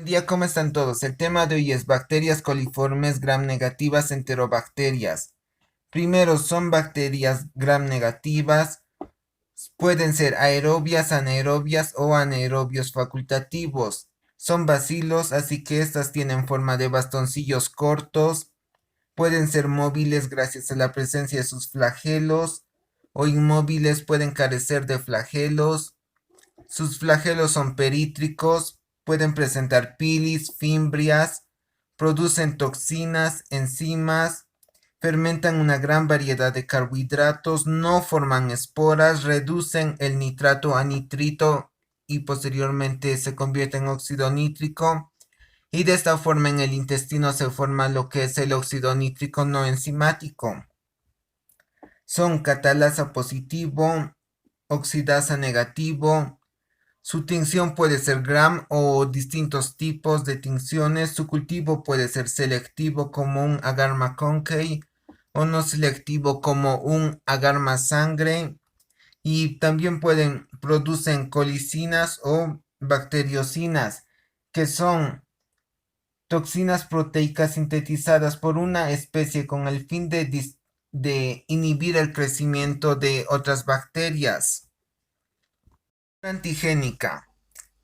día, ¿cómo están todos? El tema de hoy es bacterias coliformes gram negativas enterobacterias. Primero, son bacterias gram negativas, pueden ser aerobias, anaerobias o anaerobios facultativos. Son bacilos, así que estas tienen forma de bastoncillos cortos. Pueden ser móviles gracias a la presencia de sus flagelos o inmóviles, pueden carecer de flagelos. Sus flagelos son perítricos, pueden presentar pilis, fimbrias, producen toxinas, enzimas, fermentan una gran variedad de carbohidratos, no forman esporas, reducen el nitrato a nitrito y posteriormente se convierte en óxido nítrico. Y de esta forma en el intestino se forma lo que es el óxido nítrico no enzimático. Son catalasa positivo, oxidasa negativo. Su tinción puede ser gram o distintos tipos de tinciones. Su cultivo puede ser selectivo como un agar McConkey o no selectivo como un agar sangre. Y también producen colicinas o bacteriocinas, que son toxinas proteicas sintetizadas por una especie con el fin de inhibir el crecimiento de otras bacterias. Antigénica.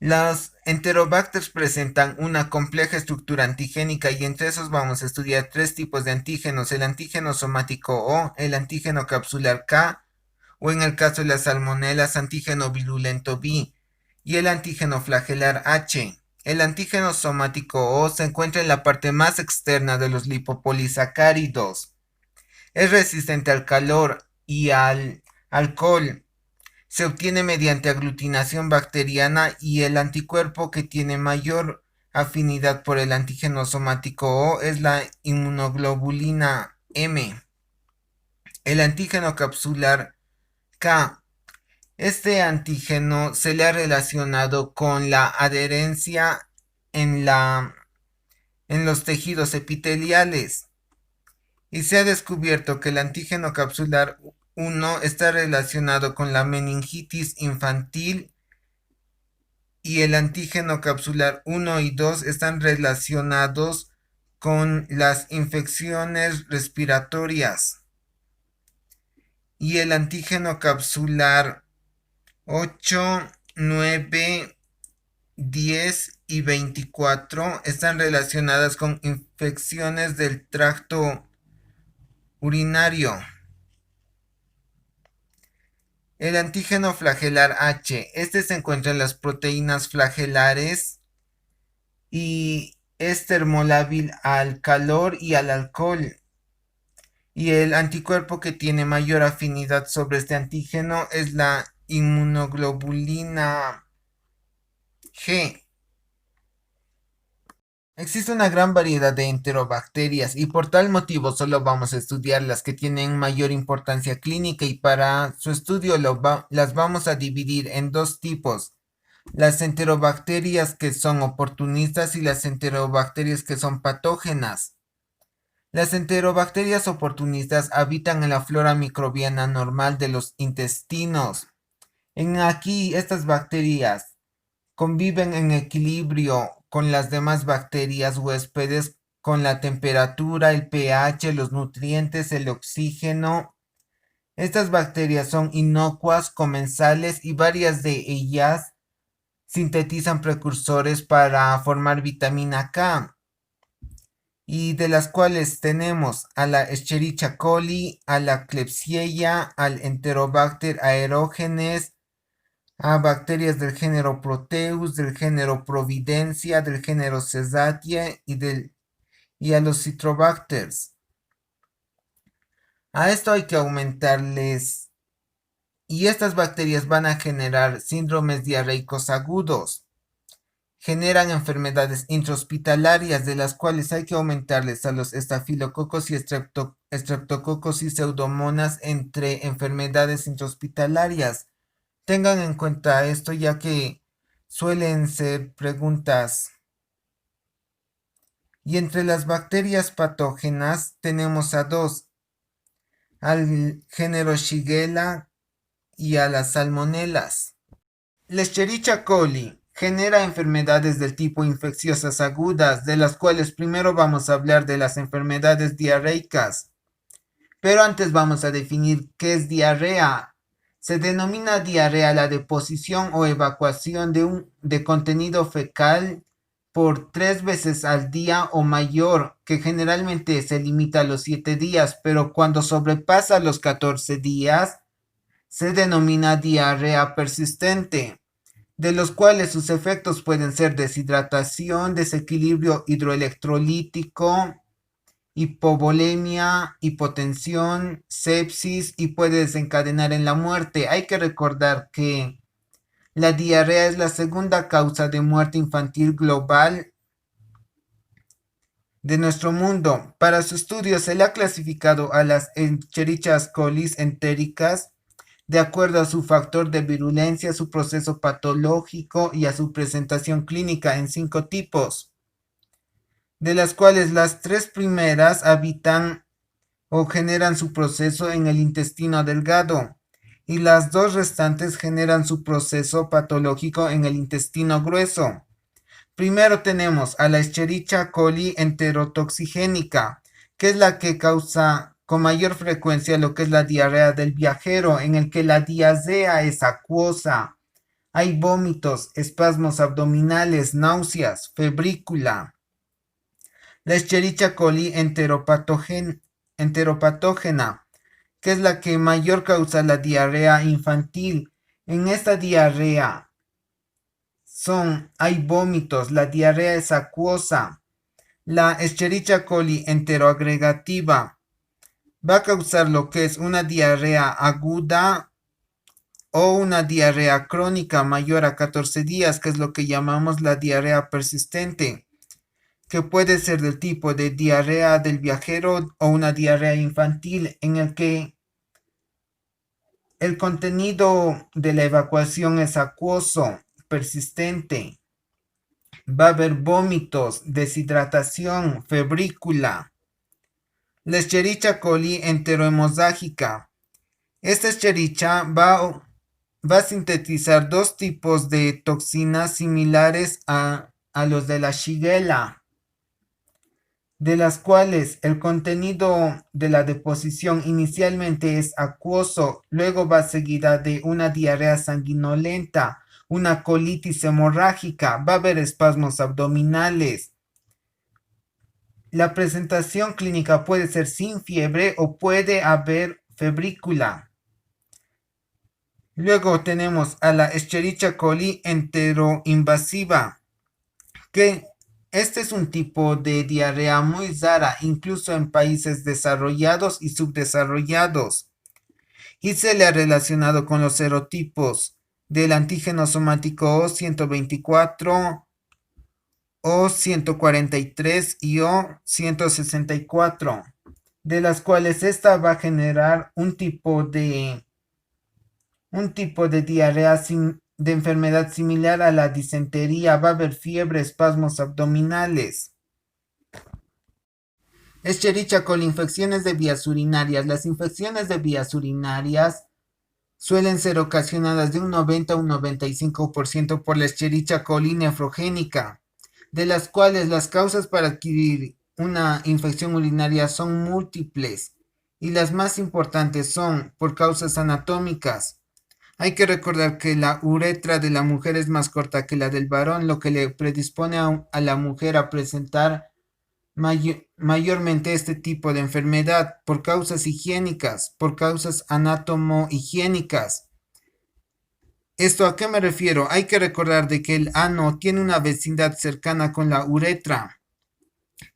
Las enterobacterias presentan una compleja estructura antigénica y entre esos vamos a estudiar tres tipos de antígenos: el antígeno somático O, el antígeno capsular K, o en el caso de las salmonelas, antígeno virulento B, y el antígeno flagelar H. El antígeno somático O se encuentra en la parte más externa de los lipopolisacáridos. Es resistente al calor y al alcohol. Se obtiene mediante aglutinación bacteriana y el anticuerpo que tiene mayor afinidad por el antígeno somático O es la inmunoglobulina M. El antígeno capsular K. Este antígeno se le ha relacionado con la adherencia en, en los tejidos epiteliales y se ha descubierto que el antígeno capsular 1 está relacionado con la meningitis infantil y el antígeno capsular 1 y 2 están relacionados con las infecciones respiratorias. Y el antígeno capsular 8, 9, 10 y 24 están relacionadas con infecciones del tracto urinario. El antígeno flagelar H. Este se encuentra en las proteínas flagelares y es termolábil al calor y al alcohol. Y el anticuerpo que tiene mayor afinidad sobre este antígeno es la inmunoglobulina G. Existe una gran variedad de enterobacterias y por tal motivo solo vamos a estudiar las que tienen mayor importancia clínica y para su estudio las vamos a dividir en dos tipos: las enterobacterias que son oportunistas y las enterobacterias que son patógenas. Las enterobacterias oportunistas habitan en la flora microbiana normal de los intestinos. Aquí estas bacterias conviven en equilibrio con las demás bacterias huéspedes con la temperatura, el pH, los nutrientes, el oxígeno. Estas bacterias son inocuas, comensales y varias de ellas sintetizan precursores para formar vitamina K, y de las cuales tenemos a la Escherichia coli, a la Klebsiella, al Enterobacter aerogenes, a bacterias del género Proteus, del género Providencia, del género Cesatia y a los Citrobacters. A esto hay que aumentarles, y estas bacterias van a generar síndromes diarreicos agudos. Generan enfermedades intrahospitalarias, de las cuales hay que aumentarles a los estafilococos y estreptococos y pseudomonas entre enfermedades intrahospitalarias. Tengan en cuenta esto ya que suelen ser preguntas. Y entre las bacterias patógenas tenemos a dos: al género Shigella y a las salmonelas. La Escherichia coli genera enfermedades del tipo infecciosas agudas, de las cuales primero vamos a hablar de las enfermedades diarreicas. Pero antes vamos a definir qué es diarrea. Se denomina diarrea la deposición o evacuación de contenido fecal por 3 veces al día o mayor, que generalmente se limita a los 7 días, pero cuando sobrepasa los 14 días, se denomina diarrea persistente, de los cuales sus efectos pueden ser deshidratación, desequilibrio hidroelectrolítico, hipovolemia, hipotensión, sepsis y puede desencadenar en la muerte. Hay que recordar que la diarrea es la segunda causa de muerte infantil global de nuestro mundo. Para su estudio se le ha clasificado a las Escherichia coli entéricas de acuerdo a su factor de virulencia, su proceso patológico y a su presentación clínica en 5 tipos, de las cuales las 3 primeras habitan o generan su proceso en el intestino delgado y las 2 restantes generan su proceso patológico en el intestino grueso. Primero tenemos a la Escherichia coli enterotoxigénica, que es la que causa con mayor frecuencia lo que es la diarrea del viajero, en el que la diarrea es acuosa. Hay vómitos, espasmos abdominales, náuseas, febrícula. La Escherichia coli enteropatógena, que es la que mayor causa la diarrea infantil. En esta diarrea hay vómitos, la diarrea es acuosa. La Escherichia coli enteroagregativa va a causar lo que es una diarrea aguda o una diarrea crónica mayor a 14 días, que es lo que llamamos la diarrea persistente, que puede ser del tipo de diarrea del viajero o una diarrea infantil, en el que el contenido de la evacuación es acuoso, persistente. Va a haber vómitos, deshidratación, febrícula. La Escherichia coli enterohemoságica. Esta Escherichia va a sintetizar 2 tipos de toxinas similares a los de la Shigella, de las cuales el contenido de la deposición inicialmente es acuoso, luego va seguida de una diarrea sanguinolenta, una colitis hemorrágica, va a haber espasmos abdominales. La presentación clínica puede ser sin fiebre o puede haber febrícula. Luego tenemos a la Escherichia coli enteroinvasiva, que este es un tipo de diarrea muy rara, incluso en países desarrollados y subdesarrollados, y se le ha relacionado con los serotipos del antígeno somático O124, O143 y O164, de las cuales esta va a generar un tipo de diarrea de enfermedad similar a la disentería. Va a haber fiebre, espasmos abdominales. Escherichia coli, infecciones de vías urinarias. Las infecciones de vías urinarias suelen ser ocasionadas de un 90 a un 95% por la Escherichia coli nefrogénica, de las cuales las causas para adquirir una infección urinaria son múltiples y las más importantes son por causas anatómicas. Hay que recordar que la uretra de la mujer es más corta que la del varón, lo que le predispone a la mujer a presentar mayormente este tipo de enfermedad por causas higiénicas, por causas anatomo-higiénicas. ¿Esto a qué me refiero? Hay que recordar de que el ano tiene una vecindad cercana con la uretra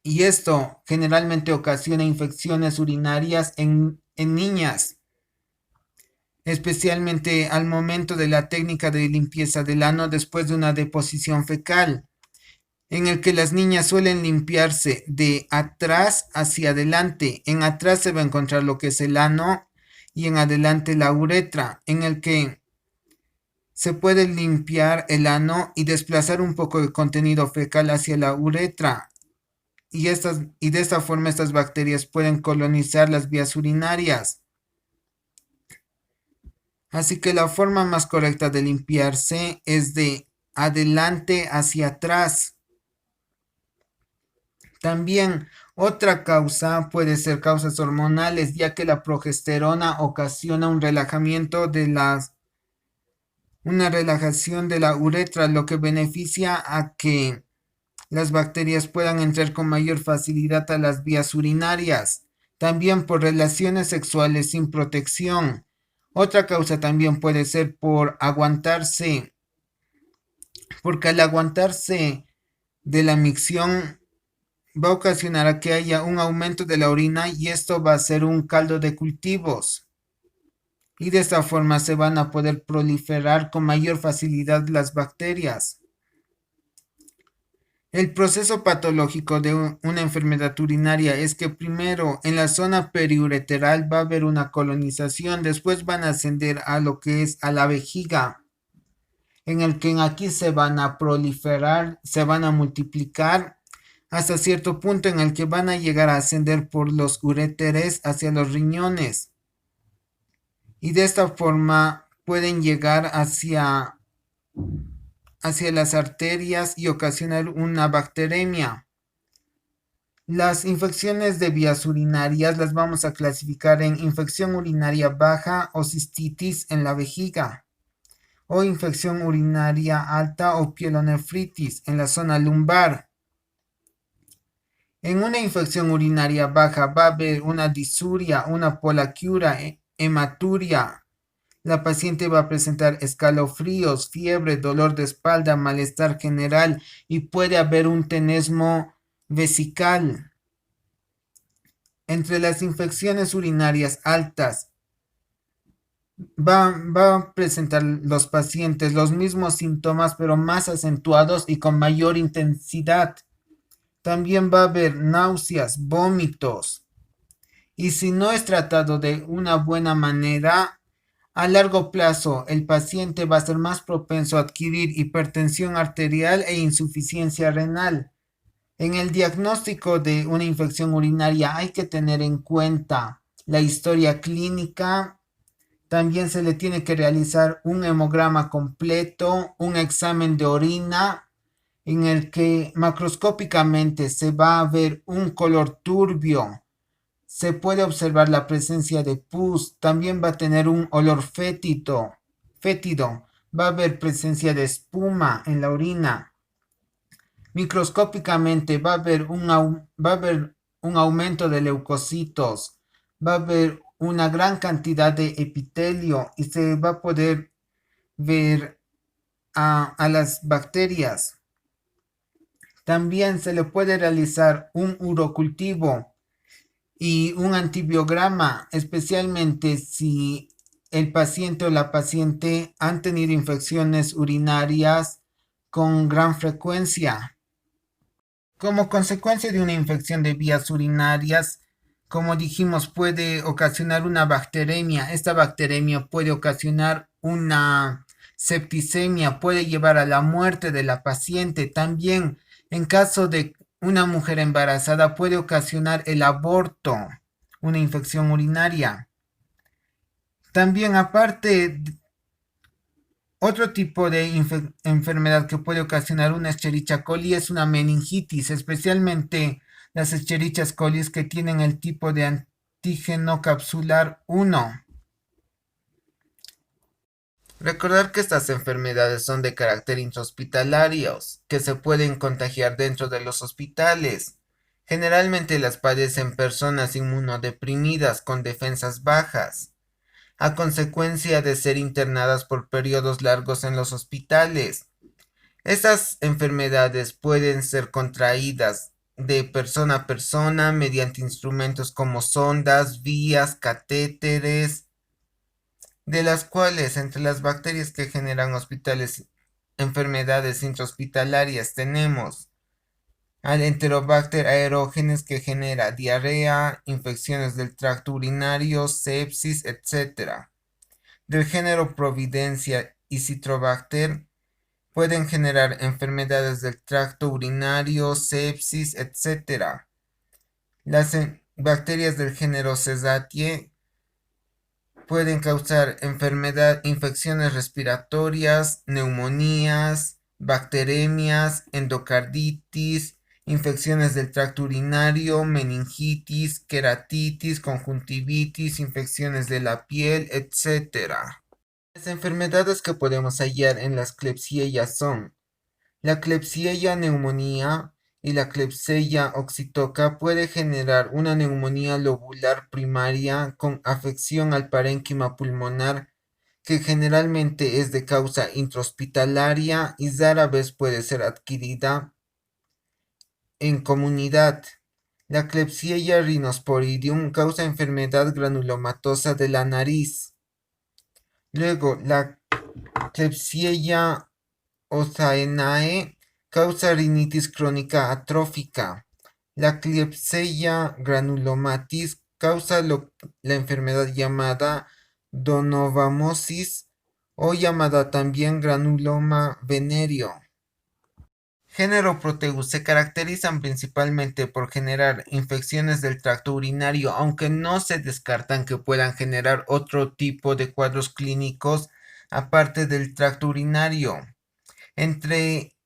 y esto generalmente ocasiona infecciones urinarias en niñas, especialmente al momento de la técnica de limpieza del ano después de una deposición fecal, en el que las niñas suelen limpiarse de atrás hacia adelante. En atrás se va a encontrar lo que es el ano y en adelante la uretra, en el que se puede limpiar el ano y desplazar un poco de contenido fecal hacia la uretra. Y de esta forma estas bacterias pueden colonizar las vías urinarias. Así que la forma más correcta de limpiarse es de adelante hacia atrás. También otra causa puede ser causas hormonales, ya que la progesterona ocasiona una relajación de la uretra, lo que beneficia a que las bacterias puedan entrar con mayor facilidad a las vías urinarias. También por relaciones sexuales sin protección. Otra causa también puede ser por aguantarse, porque al aguantarse de la micción va a ocasionar a que haya un aumento de la orina y esto va a ser un caldo de cultivos. Y de esta forma se van a poder proliferar con mayor facilidad las bacterias. El proceso patológico de una enfermedad urinaria es que primero en la zona periureteral va a haber una colonización, después van a ascender a lo que es a la vejiga, en el que aquí se van a proliferar, se van a multiplicar hasta cierto punto en el que van a llegar a ascender por los uréteres hacia los riñones. Y de esta forma pueden llegar hacia las arterias y ocasionar una bacteremia. Las infecciones de vías urinarias las vamos a clasificar en infección urinaria baja o cistitis en la vejiga, o infección urinaria alta o pielonefritis en la zona lumbar. En una infección urinaria baja va a haber una disuria, una polaquiura, hematuria. La paciente va a presentar escalofríos, fiebre, dolor de espalda, malestar general y puede haber un tenesmo vesical. Entre las infecciones urinarias altas va a presentar los pacientes los mismos síntomas pero más acentuados y con mayor intensidad. También va a haber náuseas, vómitos. Y si no es tratado de una buena manera, a largo plazo el paciente va a ser más propenso a adquirir hipertensión arterial e insuficiencia renal. En el diagnóstico de una infección urinaria hay que tener en cuenta la historia clínica. También se le tiene que realizar un hemograma completo, un examen de orina en el que macroscópicamente se va a ver un color turbio. Se puede observar la presencia de pus. También va a tener un olor fétido. Va a haber presencia de espuma en la orina. Microscópicamente va a haber un aumento de leucocitos, va a haber una gran cantidad de epitelio y se va a poder ver a las bacterias. También se le puede realizar un urocultivo y un antibiograma, especialmente si el paciente o la paciente han tenido infecciones urinarias con gran frecuencia. Como consecuencia de una infección de vías urinarias, como dijimos, puede ocasionar una bacteremia. Esta bacteremia puede ocasionar una septicemia, puede llevar a la muerte de la paciente. También, en caso de una mujer embarazada, puede ocasionar el aborto, una infección urinaria. También, aparte, otro tipo de enfermedad que puede ocasionar una Escherichia coli es una meningitis, especialmente las Escherichia coli que tienen el tipo de antígeno capsular 1. Recordar que estas enfermedades son de carácter intrahospitalarios, que se pueden contagiar dentro de los hospitales. Generalmente las padecen personas inmunodeprimidas con defensas bajas, a consecuencia de ser internadas por periodos largos en los hospitales. Estas enfermedades pueden ser contraídas de persona a persona mediante instrumentos como sondas, vías, catéteres, de las cuales entre las bacterias que generan enfermedades intrahospitalarias tenemos al Enterobacter aerogenes que genera diarrea, infecciones del tracto urinario, sepsis, etc. Del género Providencia y Citrobacter pueden generar enfermedades del tracto urinario, sepsis, etc. Las bacterias del género Cesatiae pueden causar infecciones respiratorias, neumonías, bacteremias, endocarditis, infecciones del tracto urinario, meningitis, queratitis, conjuntivitis, infecciones de la piel, etc. Las enfermedades que podemos hallar en las Klebsiella son la Klebsiella neumonía y la Klebsiella oxytoca puede generar una neumonía lobular primaria con afección al parénquima pulmonar que generalmente es de causa intrahospitalaria y rara vez puede ser adquirida en comunidad. La Klebsiella rhinosporidium causa enfermedad granulomatosa de la nariz. Luego, la Klebsiella ozaenae causa rinitis crónica atrófica. La Klebsiella granulomatis causa la enfermedad llamada donovamosis o llamada también granuloma venéreo. Género Proteus se caracterizan principalmente por generar infecciones del tracto urinario, aunque no se descartan que puedan generar otro tipo de cuadros clínicos aparte del tracto urinario. Entre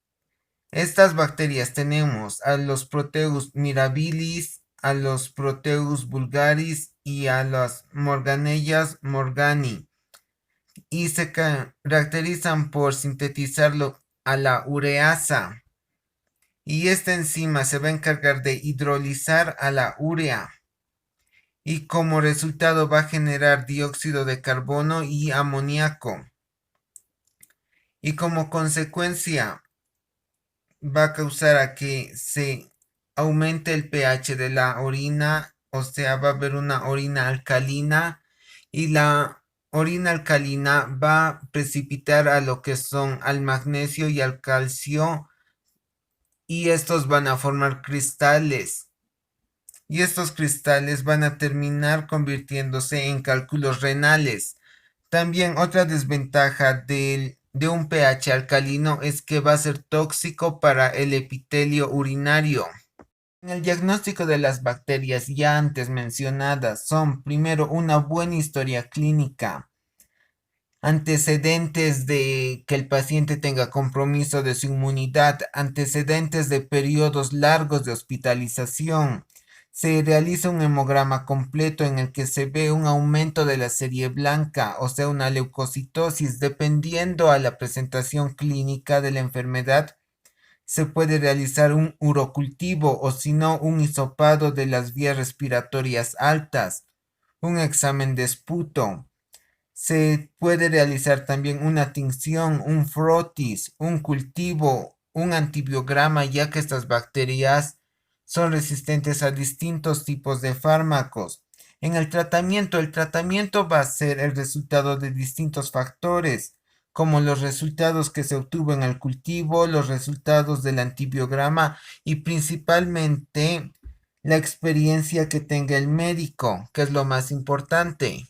estas bacterias tenemos a los Proteus mirabilis, a los Proteus vulgaris y a las Morganellas morgani, y se caracterizan por sintetizarlo a la ureasa, y esta enzima se va a encargar de hidrolizar a la urea, y como resultado va a generar dióxido de carbono y amoníaco, y como consecuencia va a causar a que se aumente el pH de la orina, o sea, va a haber una orina alcalina y la orina alcalina va a precipitar a lo que son al magnesio y al calcio y estos van a formar cristales. Y estos cristales van a terminar convirtiéndose en cálculos renales. También otra desventaja de un pH alcalino es que va a ser tóxico para el epitelio urinario. En el diagnóstico de las bacterias ya antes mencionadas son primero una buena historia clínica, antecedentes de que el paciente tenga compromiso de su inmunidad, antecedentes de periodos largos de hospitalización. Se realiza un hemograma completo en el que se ve un aumento de la serie blanca, o sea, una leucocitosis, dependiendo a la presentación clínica de la enfermedad. Se puede realizar un urocultivo o si no un hisopado de las vías respiratorias altas, un examen de esputo. Se puede realizar también una tinción, un frotis, un cultivo, un antibiograma, ya que estas bacterias son resistentes a distintos tipos de fármacos. En el tratamiento va a ser el resultado de distintos factores, como los resultados que se obtuvo en el cultivo, los resultados del antibiograma y principalmente la experiencia que tenga el médico, que es lo más importante.